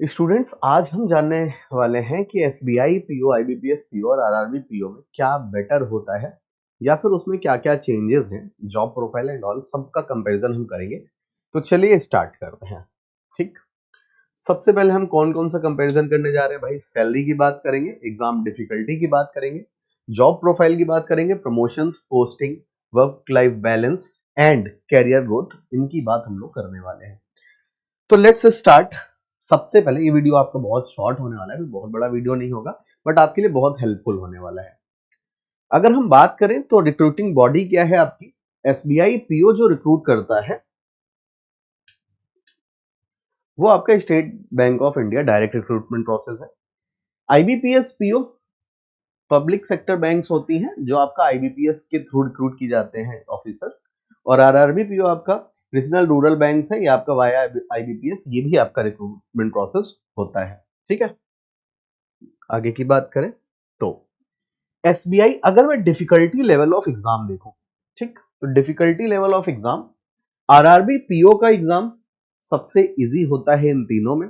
Students, आज हम जानने वाले हैं कि एसबीआई पीओ, आईबीपीएस पीओ और आरआरबी पीओ में क्या बेटर होता है या फिर उसमें क्या क्या चेंजेस हैं, जॉब प्रोफाइल एंड ऑल सबका कंपैरिजन हम करेंगे। तो चलिए स्टार्ट करते हैं। ठीक, सबसे पहले हम कौन कौन सा कंपैरिजन करने जा रहे हैं भाई? सैलरी की बात करेंगे, एग्जाम डिफिकल्टी की बात करेंगे, जॉब प्रोफाइल की बात करेंगे, promotions, posting, work life balance and career growth, इनकी बात हम लोग करने वाले हैं। तो लेट्स स्टार्ट। सबसे पहले ये वीडियो आपका बहुत शॉर्ट होने वाला है, बहुत बड़ा वीडियो नहीं होगा, बट आपके लिए बहुत हेल्पफुल होने वाला है। अगर हम बात करें तो रिक्रूटिंग बॉडी क्या है आपकी? एसबीआई पीओ जो रिक्रूट करता है वो आपका State Bank of India direct recruitment process है। IBPS PO public sector banks होती हैं जो आपका आईबीपीएस के थ्रू रिक्रूट की जाते हैं ऑफिसर्स। और आरआरबी पीओ आपका रीजनल रूरल बैंक्स है, ये आपका वाया आईबीपीएस, ये भी आपका रिक्रूटमेंट प्रोसेस होता है। ठीक है, आगे की बात करें तो एसबीआई, अगर मैं डिफिकल्टी लेवल ऑफ एग्जाम देखूं, ठीक, तो difficulty level of exam RRB PO का एग्जाम सबसे इजी होता है इन तीनों में।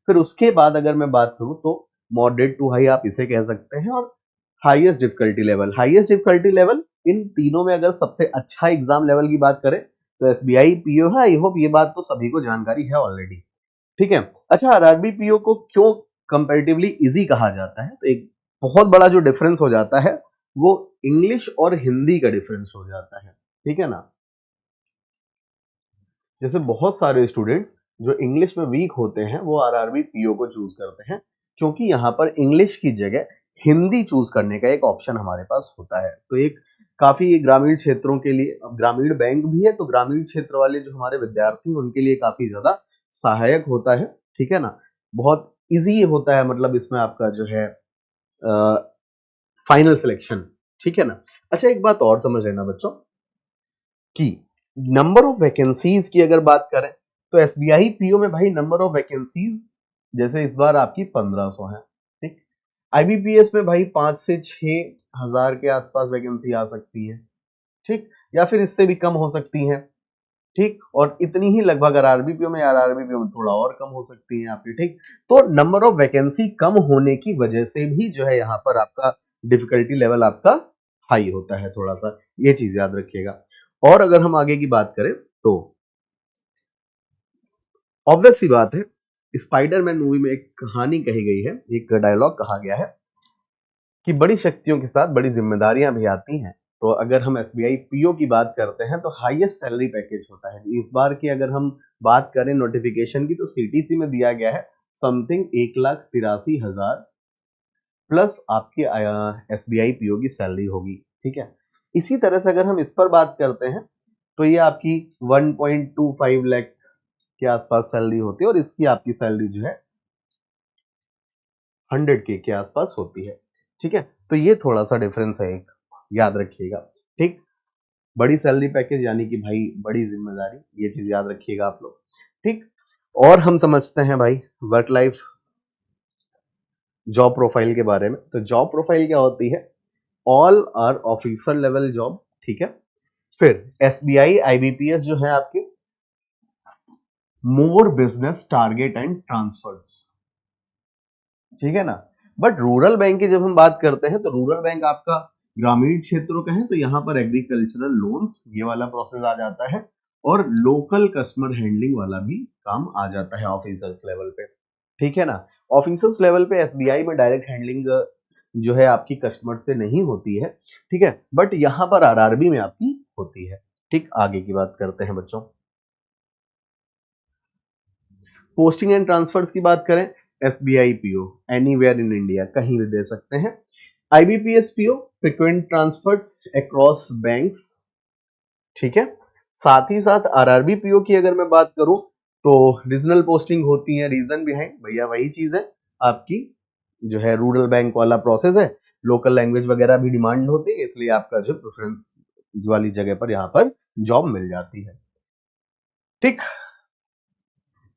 फिर उसके बाद अगर मैं बात करूं तो मॉडरेट टू हाई आप इसे कह सकते हैं, और हाईएस्ट डिफिकल्टी लेवल इन तीनों में अगर सबसे अच्छा एग्जाम लेवल की बात करें तो एसबीआई पीओ है। आई होप ये बात तो सभी को जानकारी है ऑलरेडी। ठीक है, अच्छा, आरआरबी पीओ को क्यों कंपैरेटिवली इजी कहा जाता है? तो एक बहुत बड़ा जो डिफरेंस हो जाता है वो इंग्लिश और हिंदी का डिफरेंस हो जाता है। ठीक है ना, जैसे बहुत सारे स्टूडेंट्स जो इंग्लिश में वीक होते हैं वो आरआरबी पीओ को चूज करते हैं, क्योंकि यहाँ पर इंग्लिश की जगह हिंदी चूज करने का एक ऑप्शन हमारे पास होता है। तो एक काफी ग्रामीण क्षेत्रों के लिए, अब ग्रामीण बैंक भी है तो ग्रामीण क्षेत्र वाले जो हमारे विद्यार्थी हैं उनके लिए काफी ज्यादा सहायक होता है। ठीक है ना, बहुत इजी होता है, मतलब इसमें आपका जो है फाइनल सिलेक्शन। ठीक है ना। अच्छा, एक बात और समझ लेना बच्चों कि नंबर ऑफ वैकेंसीज की अगर बात करें तो एसबीआई पीओ में भाई नंबर ऑफ वैकेंसीज जैसे इस बार आपकी 1500 है। ठीक, आईबीपीएस में भाई 5 से 6 हजार के आसपास वैकेंसी आ सकती है। ठीक, या फिर इससे भी कम हो सकती है। ठीक, और इतनी ही लगभग आरआरबीपीओ में, आरआरबीपीओ में थोड़ा और कम हो सकती है आपकी। ठीक, तो नंबर ऑफ वैकेंसी कम होने की वजह से भी जो है यहाँ पर आपका डिफिकल्टी लेवल आपका हाई होता है थोड़ा सा, ये चीज याद रखिएगा। और अगर हम आगे की बात करें तो ऑब्वियस सी बात है, स्पाइडरमैन मूवी में एक कहानी कही गई है, एक डायलॉग कहा गया है कि बड़ी शक्तियों के साथ बड़ी जिम्मेदारियां भी आती हैं। तो अगर हम एसबीआई पीओ की बात करते हैं तो हाईएस्ट सैलरी पैकेज होता है इस बार की। अगर हम बात करें नोटिफिकेशन की तो सीटीसी में दिया गया है समथिंग 1,83,000 प्लस आपकी एसबीआई पीओ की सैलरी होगी। ठीक है, इसी तरह से अगर हम इस पर बात करते हैं तो ये आपकी 1.25 लाख के आसपास सैलरी होती है, और इसकी आपकी सैलरी जो है 100K के आसपास होती है। ठीक है, तो ये थोड़ा सा डिफरेंस है, एक याद रखिएगा। ठीक, बड़ी सैलरी पैकेज यानी कि भाई बड़ी जिम्मेदारी, ये चीज याद रखिएगा आप लोग। ठीक, और हम समझते हैं भाई वर्क लाइफ जॉब प्रोफाइल के बारे में। तो जॉब प्रोफाइल क्या होती है? All are officer level job. ठीक है, फिर एसबीआई आईबीपीएस जो है आपके more business target and transfers. ठीक है ना, बट रूरल बैंक की जब हम बात करते हैं तो रूरल बैंक आपका ग्रामीण क्षेत्रों का है, तो यहाँ पर एग्रीकल्चरल लोन्स ये वाला प्रोसेस आ जाता है, और लोकल कस्टमर हैंडलिंग वाला भी काम आ जाता है ऑफिसर्स लेवल पे। ठीक है ना, ऑफिसर्स लेवल पे एसबीआई में डायरेक्ट हैंडलिंग जो है आपकी कस्टमर से नहीं होती है। ठीक है, बट यहाँ पर आरआरबी में आपकी होती है। ठीक, आगे की बात करते हैं बच्चों। पोस्टिंग एंड ट्रांसफर्स की बात करें, SBI PO anywhere in India, कहीं भी दे सकते हैं। IBPS PO frequent transfers across banks. ठीक है, साथ ही साथ आरआरबी पीओ की अगर मैं बात करूं तो रीजनल पोस्टिंग होती है। रीजन बिहाइंड भैया वही चीज है आपकी, जो है रूरल बैंक वाला प्रोसेस है, लोकल लैंग्वेज वगैरह भी डिमांड होती है, इसलिए आपका जो प्रेफरेंस वाली जगह पर यहाँ पर जॉब मिल जाती है। ठीक,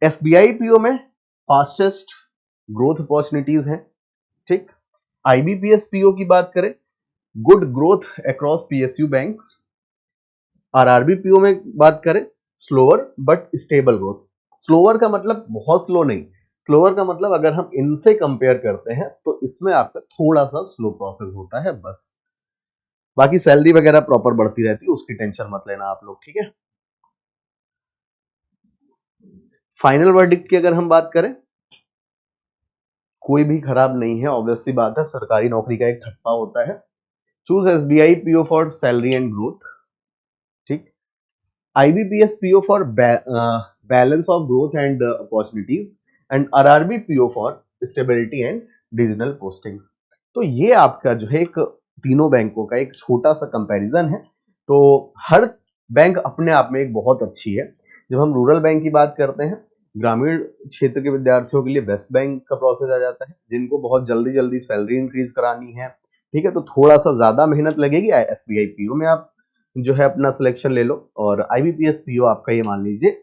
एसबीआई पीओ में फास्टेस्ट ग्रोथ अपॉर्चुनिटीज हैं। ठीक, आईबीपीएस पीओ की बात करें, good growth across PSU banks. RRB PO में बात करें, slower but stable growth. Slower का मतलब बहुत स्लो नहीं, स्लोअर का मतलब अगर हम इनसे कंपेयर करते हैं तो इसमें आपका थोड़ा सा स्लो प्रोसेस होता है बस। बाकी सैलरी वगैरह प्रॉपर बढ़ती रहती है, उसकी टेंशन मत लेना आप लोग, ठीक है। फाइनल वर्डिक्ट की अगर हम बात करें, कोई भी खराब नहीं है, ऑब्वियस सी बात है, सरकारी नौकरी का एक ठप्पा होता है। Choose SBI PO for salary and growth, ठीक। IBPS PO for balance of growth and opportunities, and RRB PO for stability and regional postings. तो ये आपका जो है एक तीनों बैंकों का एक छोटा सा कंपैरिजन है। तो हर बैंक अपने आप में एक बहुत अच्छी है। जब हम रूरल बैंक की बात करते हैं, ग्रामीण क्षेत्र के विद्यार्थियों के लिए बेस्ट बैंक का प्रोसेस आ जाता है, जिनको बहुत जल्दी जल्दी सैलरी इंक्रीज करानी है, ठीक है, तो थोड़ा सा ज्यादा मेहनत लगेगी। SBI PO में आप जो है अपना सिलेक्शन ले लो, और IBPS PO आपका ये मान लीजिए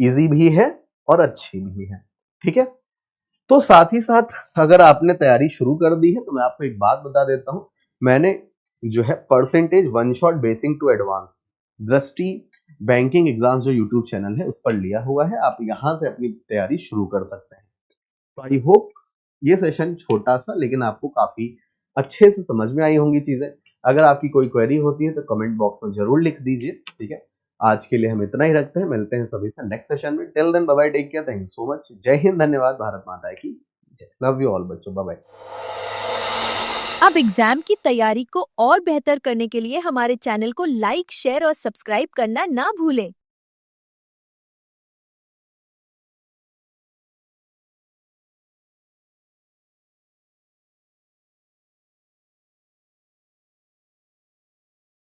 इजी भी है और अच्छी भी है, ठीक है। तो साथ ही साथ अगर आपने तैयारी शुरू कर दी है तो मैं आपको एक बात बता देता हूं, मैंने जो है percentage one shot basic to advance Drishti banking exam जो यूट्यूब चैनल है उस पर लिया हुआ है, आप यहां से अपनी तैयारी शुरू कर सकते हैं। तो आई होप ये सेशन छोटा सा लेकिन आपको काफी अच्छे से समझ में आई होंगी चीजें। अगर आपकी कोई क्वेरी होती है तो कमेंट बॉक्स में जरूर लिख दीजिए, ठीक है। आज के लिए हम इतना ही रखते हैं, मिलते हैं सभी से नेक्स्ट सेशन में। Till then bye bye, take care, thank you so much, जय हिंद, धन्यवाद, भारत माता की जय, लव यू ऑल बच्चों, बाय बाय। अब एग्जाम की तैयारी को और बेहतर करने के लिए हमारे चैनल को लाइक, शेयर और सब्सक्राइब करना ना भूलें।